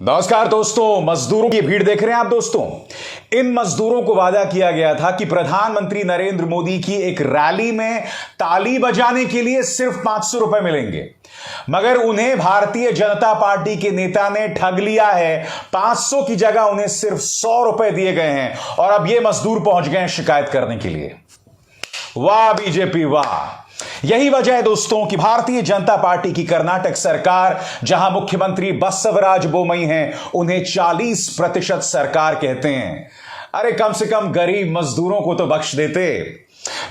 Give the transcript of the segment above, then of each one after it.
नमस्कार दोस्तों, मजदूरों की भीड़ देख रहे हैं आप दोस्तों। इन मजदूरों को वादा किया गया था कि प्रधानमंत्री नरेंद्र मोदी की एक रैली में ताली बजाने के लिए सिर्फ 500 रुपए मिलेंगे, मगर उन्हें भारतीय जनता पार्टी के नेता ने ठग लिया है। 500 की जगह उन्हें सिर्फ 100 रुपए दिए गए हैं और अब ये मजदूर पहुंच गए हैं शिकायत करने के लिए। वाह बीजेपी वाह। यही वजह है दोस्तों कि भारतीय जनता पार्टी की कर्नाटक सरकार, जहां मुख्यमंत्री बसवराज बोमई हैं, उन्हें 40% सरकार कहते हैं। अरे कम से कम गरीब मजदूरों को तो बख्श देते।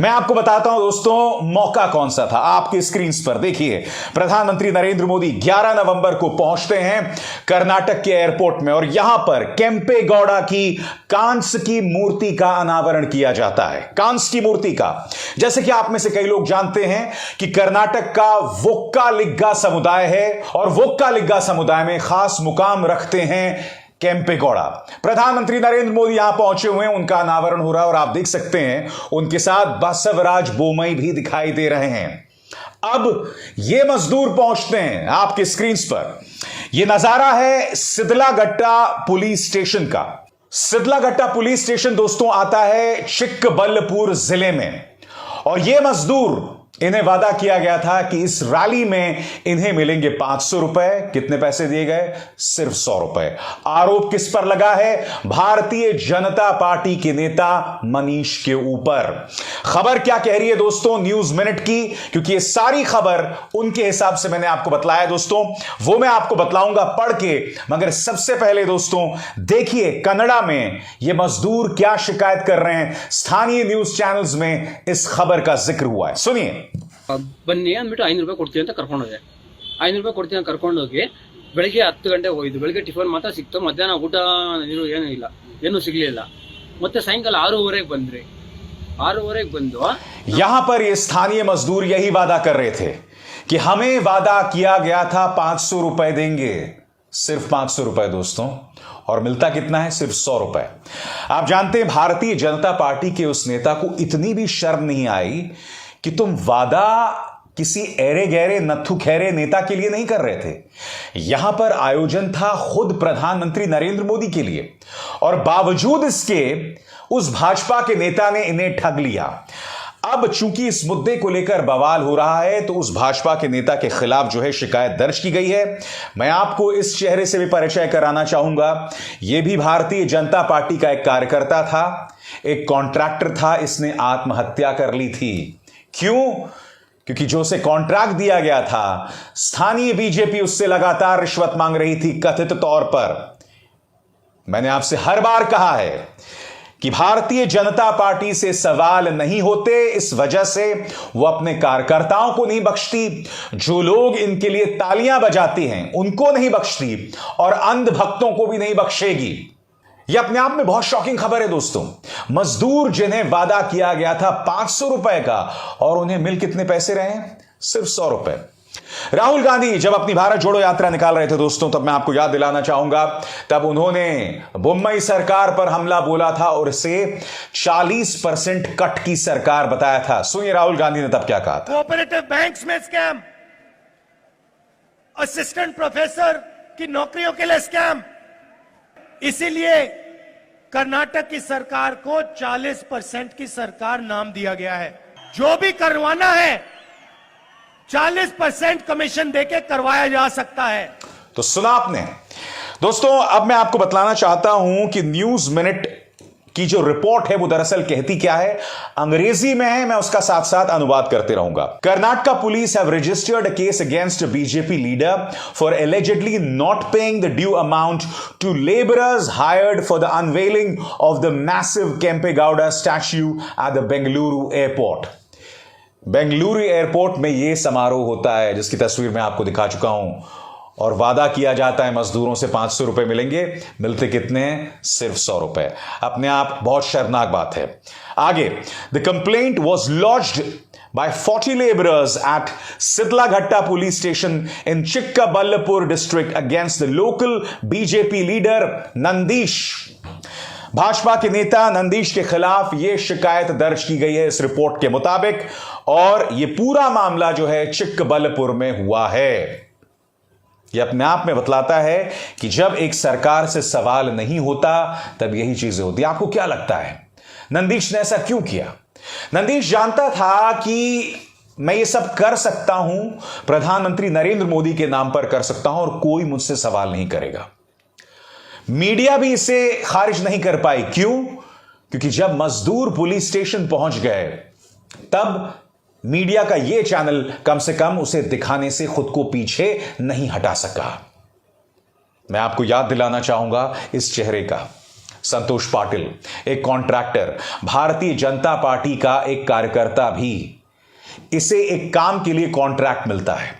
मैं आपको बताता हूं दोस्तों, मौका कौन सा था। आपकी स्क्रीन पर देखिए, प्रधानमंत्री नरेंद्र मोदी 11 नवंबर को पहुंचते हैं कर्नाटक के एयरपोर्ट में और यहां पर केंपेगौड़ा की कांस की मूर्ति का अनावरण किया जाता है। कांस की मूर्ति का, जैसे कि आप में से कई लोग जानते हैं कि कर्नाटक का वोक्कालिगा समुदाय है और वोक्कालिगा समुदाय में खास मुकाम रखते हैं केंपेगौड़ा। प्रधानमंत्री नरेंद्र मोदी यहां पहुंचे हुए हैं, उनका अनावरण हो रहा है और आप देख सकते हैं उनके साथ बसवराज बोमई भी दिखाई दे रहे हैं। अब ये मजदूर पहुंचते हैं आपके स्क्रीन पर। यह नजारा है सिदलाघट्टा पुलिस स्टेशन का। सिदलाघट्टा पुलिस स्टेशन दोस्तों आता है चिक्कबल्लपुर जिले में और यह मजदूर, इन्हें वादा किया गया था कि इस रैली में इन्हें मिलेंगे 500 रुपए। कितने पैसे दिए गए? सिर्फ 100 रुपए। आरोप किस पर लगा है? भारतीय जनता पार्टी के नेता मनीष के ऊपर। खबर क्या कह रही है दोस्तों न्यूज मिनट की, क्योंकि ये सारी खबर उनके हिसाब से मैंने आपको बतलाया दोस्तों, वो मैं आपको बतलाऊंगा पढ़ के। मगर सबसे पहले दोस्तों देखिए कन्नड़ा में ये मजदूर क्या शिकायत कर रहे हैं। स्थानीय न्यूज चैनल्स में इस खबर का जिक्र हुआ है, सुनिए। ಬನ್ನಿ ಅಂದ್ಬಿಟ್ಟು 500 ರೂಪಾಯಿ ಕೊಡ್ತೀವಿ ಅಂತ ಕರ್ಕೊಂಡು ಹೋದೆ. 500 ರೂಪಾಯಿ ಕೊಡ್ತೀವಿ ಅಂತ ಕರ್ಕೊಂಡು ಹೋಗಿ ಬೆಳಿಗ್ಗೆ 10 ಗಂಟೆಗೆ ಹೋಗಿದ್ದು. ಬೆಳಿಗ್ಗೆ ಟಿಫನ್ ಮಾತ್ರ ಸಿಕ್ತು, ಮಧ್ಯಾಹ್ನ ಊಟ ನೀರು ಏನೂ ಇಲ್ಲ, ಏನೂ ಸಿಗ್ಲಿಲ್ಲ. ಮತ್ತೆ ಸಾಯಂಕಾಲ 6:30ಗೆ ಬಂದ್ರಿ. 6:30ಗೆ ಬಂದು यहां पर ये स्थानीय मजदूर यही वादा कर रहे थे कि हमें वादा किया गया था 500 रुपए देंगे। सिर्फ 500 रुपए दोस्तों, और मिलता कितना है? सिर्फ 100 रुपए। आप जानते हैं भारतीय जनता पार्टी के उस नेता को इतनी भी शर्म नहीं आई कि तुम वादा किसी ऐरे गहरे नत्थु खैरे नेता के लिए नहीं कर रहे थे। यहां पर आयोजन था खुद प्रधानमंत्री नरेंद्र मोदी के लिए और बावजूद इसके उस भाजपा के नेता ने इन्हें ठग लिया। अब चूंकि इस मुद्दे को लेकर बवाल हो रहा है तो उस भाजपा के नेता के खिलाफ जो है शिकायत दर्ज की गई है। मैं आपको इस चेहरे से भी परिचय कराना चाहूंगा। यह भी भारतीय जनता पार्टी का एक कार्यकर्ता था, एक कॉन्ट्रैक्टर था, इसने आत्महत्या कर ली थी। क्यों? क्योंकि जो उसे कॉन्ट्रैक्ट दिया गया था, स्थानीय बीजेपी उससे लगातार रिश्वत मांग रही थी कथित तौर पर। मैंने आपसे हर बार कहा है कि भारतीय जनता पार्टी से सवाल नहीं होते, इस वजह से वो अपने कार्यकर्ताओं को नहीं बख्शती। जो लोग इनके लिए तालियां बजाते हैं उनको नहीं बख्शती और अंधभक्तों को भी नहीं बख्शेगी। यह अपने आप में बहुत शॉकिंग खबर है दोस्तों। मजदूर जिन्हें वादा किया गया था 500 रुपए का, और उन्हें मिल कितने पैसे रहे हैं? सिर्फ 100 रुपए। राहुल गांधी जब अपनी भारत जोड़ो यात्रा निकाल रहे थे दोस्तों, तब मैं आपको याद दिलाना चाहूंगा, तब उन्होंने बोम्मई सरकार पर हमला बोला था और इसे 40% कट की सरकार बताया था। सुनिए राहुल गांधी ने तब क्या कहा था। कोऑपरेटिव बैंक्स में स्कैम, असिस्टेंट प्रोफेसर की नौकरियों के लिए स्कैम, इसीलिए कर्नाटक की सरकार को 40% की सरकार नाम दिया गया है। जो भी करवाना है 40% कमीशन देके करवाया जा सकता है। तो सुना आपने दोस्तों। अब मैं आपको बतलाना चाहता हूं कि न्यूज मिनट की जो रिपोर्ट है वो दरअसल कहती क्या है। अंग्रेजी में है, मैं उसका साथ साथ अनुवाद करते रहूंगा। Karnataka police have registered a case against BJP leader for allegedly not paying the due amount to labourers hired for the unveiling of the massive Kempegowda statue at the Bengaluru airport. Bengaluru airport में यह समारोह होता है जिसकी तस्वीर मैं आपको दिखा चुका हूं, और वादा किया जाता है मजदूरों से 500 रुपए मिलेंगे। मिलते कितने हैं? सिर्फ 100 रुपए। अपने आप बहुत शर्मनाक बात है। आगे, the complaint was launched by 40 laborers at Sidlaghatta police station in Chikkaballapur district against the local BJP leader Nandish। Bhajpa के नेता नंदीश के खिलाफ यह शिकायत दर्ज की गई है इस रिपोर्ट के मुताबिक, और यह पूरा मामला जो है चिक्कबल्लपुर में हुआ है। यह अपने आप में बतलाता है कि जब एक सरकार से सवाल नहीं होता तब यही चीजें होती। आपको क्या लगता है नंदीश ने ऐसा क्यों किया? नंदीश जानता था कि मैं ये सब कर सकता हूं, प्रधानमंत्री नरेंद्र मोदी के नाम पर कर सकता हूं और कोई मुझसे सवाल नहीं करेगा। मीडिया भी इसे खारिज नहीं कर पाई। क्यों? क्योंकि जब मजदूर पुलिस स्टेशन पहुंच गए तब मीडिया का यह चैनल कम से कम उसे दिखाने से खुद को पीछे नहीं हटा सका। मैं आपको याद दिलाना चाहूंगा इस चेहरे का, संतोष पाटिल, एक कॉन्ट्रैक्टर, भारतीय जनता पार्टी का एक कार्यकर्ता भी। इसे एक काम के लिए कॉन्ट्रैक्ट मिलता है।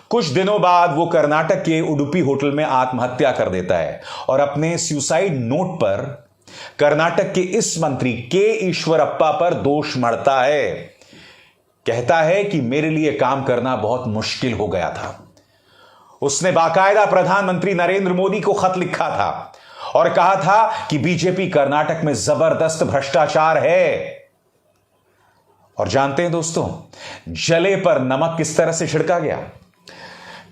कुछ दिनों बाद वो कर्नाटक के उडुपी होटल में आत्महत्या कर देता है और अपने सुसाइड नोट पर कर्नाटक के इस मंत्री के ईश्वरप्पा पर दोष मढ़ता है। कहता है कि मेरे लिए काम करना बहुत मुश्किल हो गया था। उसने बाकायदा प्रधानमंत्री नरेंद्र मोदी को खत लिखा था और कहा था कि बीजेपी कर्नाटक में जबरदस्त भ्रष्टाचार है। और जानते हैं दोस्तों, जले पर नमक किस तरह से छिड़का गया?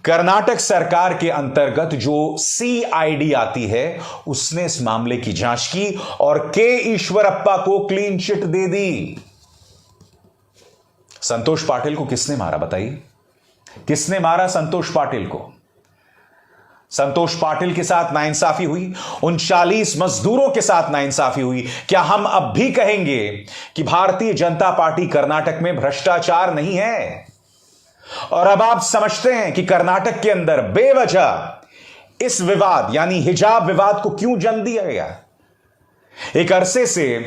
कर्नाटक सरकार के अंतर्गत जो CID आती है उसने इस मामले की जांच की और के ईश्वरप्पा को क्लीन चिट दे दी। संतोष पाटिल को किसने मारा बताइए? किसने मारा संतोष पाटिल को? संतोष पाटिल के साथ नाइंसाफी हुई, 39 मजदूरों के साथ नाइंसाफी हुई। क्या हम अब भी कहेंगे कि भारतीय जनता पार्टी कर्नाटक में भ्रष्टाचार नहीं है? और अब आप समझते हैं कि कर्नाटक के अंदर बेवजह इस विवाद यानी हिजाब विवाद को क्यों जन्म दिया गया? एक अरसे से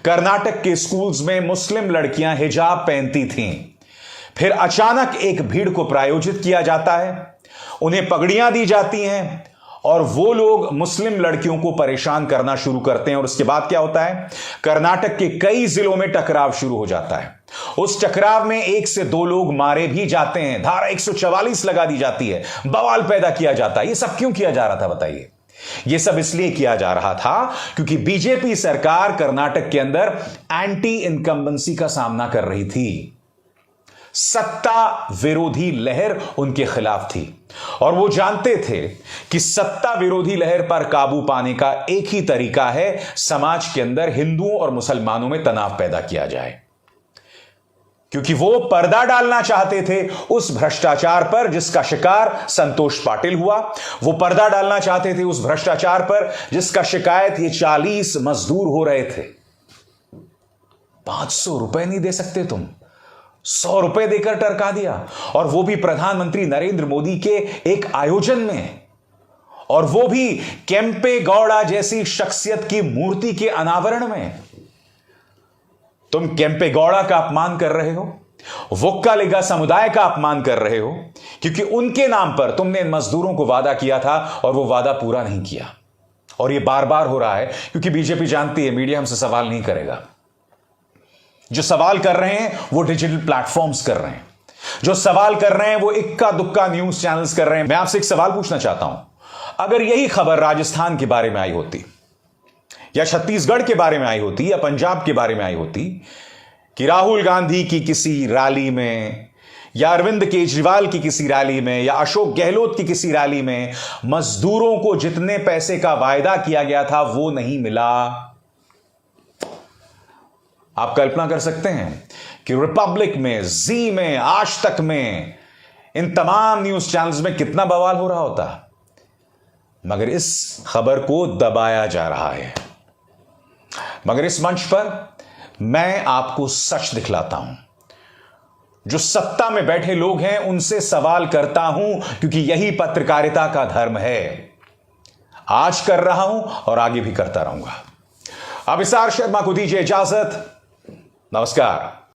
कर्नाटक के स्कूल्स में मुस्लिम लड़कियां हिजाब पहनती थीं। फिर अचानक एक भीड़ को प्रायोजित किया जाता है, उन्हें पगड़ियां दी जाती हैं और वो लोग मुस्लिम लड़कियों को परेशान करना शुरू करते हैं। और उसके बाद क्या होता है? कर्नाटक के कई जिलों में टकराव शुरू हो जाता है। उस टकराव में 1 से 2 लोग मारे भी जाते हैं, धारा 144 लगा दी जाती है, बवाल पैदा किया जाता है। यह सब क्यों किया जा रहा था बताइए? यह सब इसलिए किया जा रहा था क्योंकि बीजेपी सरकार कर्नाटक के अंदर एंटी इनकम्बेंसी का सामना कर रही थी। सत्ता विरोधी लहर उनके खिलाफ थी और वो जानते थे कि सत्ता विरोधी लहर पर काबू पाने का एक ही तरीका है, समाज के अंदर हिंदुओं और मुसलमानों में तनाव पैदा किया जाए। क्योंकि वो पर्दा डालना चाहते थे उस भ्रष्टाचार पर जिसका शिकार संतोष पाटिल हुआ। वो पर्दा डालना चाहते थे उस भ्रष्टाचार पर जिसका शिकायत ये 40 मजदूर हो रहे थे। 500 रुपए नहीं दे सकते तुम, 100 रुपए देकर टरका दिया, और वो भी प्रधानमंत्री नरेंद्र मोदी के एक आयोजन में, और वो भी केम्पे गौड़ा जैसी शख्सियत की मूर्ति के अनावरण में। तुम केम्पे गौड़ा का अपमान कर रहे हो, वोक्कालिगा समुदाय का अपमान कर रहे हो, क्योंकि उनके नाम पर तुमने इन मजदूरों को वादा किया था और वो वादा पूरा नहीं किया। और ये बार बार हो रहा है क्योंकि बीजेपी जानती है मीडिया हमसे सवाल नहीं करेगा। जो सवाल कर रहे हैं वो डिजिटल प्लेटफॉर्म्स कर रहे हैं, जो सवाल कर रहे हैं वो इक्का दुक्का न्यूज चैनल्स कर रहे हैं। मैं आपसे एक सवाल पूछना चाहता हूं, अगर यही खबर राजस्थान के बारे में आई होती या छत्तीसगढ़ के बारे में आई होती या पंजाब के बारे में आई होती कि राहुल गांधी की किसी रैली में या अरविंद केजरीवाल की किसी रैली में या अशोक गहलोत की किसी रैली में मजदूरों को जितने पैसे का वायदा किया गया था वो नहीं मिला, आप कल्पना कर सकते हैं कि रिपब्लिक में, जी में, आज तक में, इन तमाम न्यूज चैनल्स में कितना बवाल हो रहा होता। मगर इस खबर को दबाया जा रहा है। मगर इस मंच पर मैं आपको सच दिखलाता हूं। जो सत्ता में बैठे लोग हैं उनसे सवाल करता हूं, क्योंकि यही पत्रकारिता का धर्म है। आज कर रहा हूं और आगे भी करता रहूंगा। अभिसार शर्मा को दीजिए इजाजत। नमस्कार।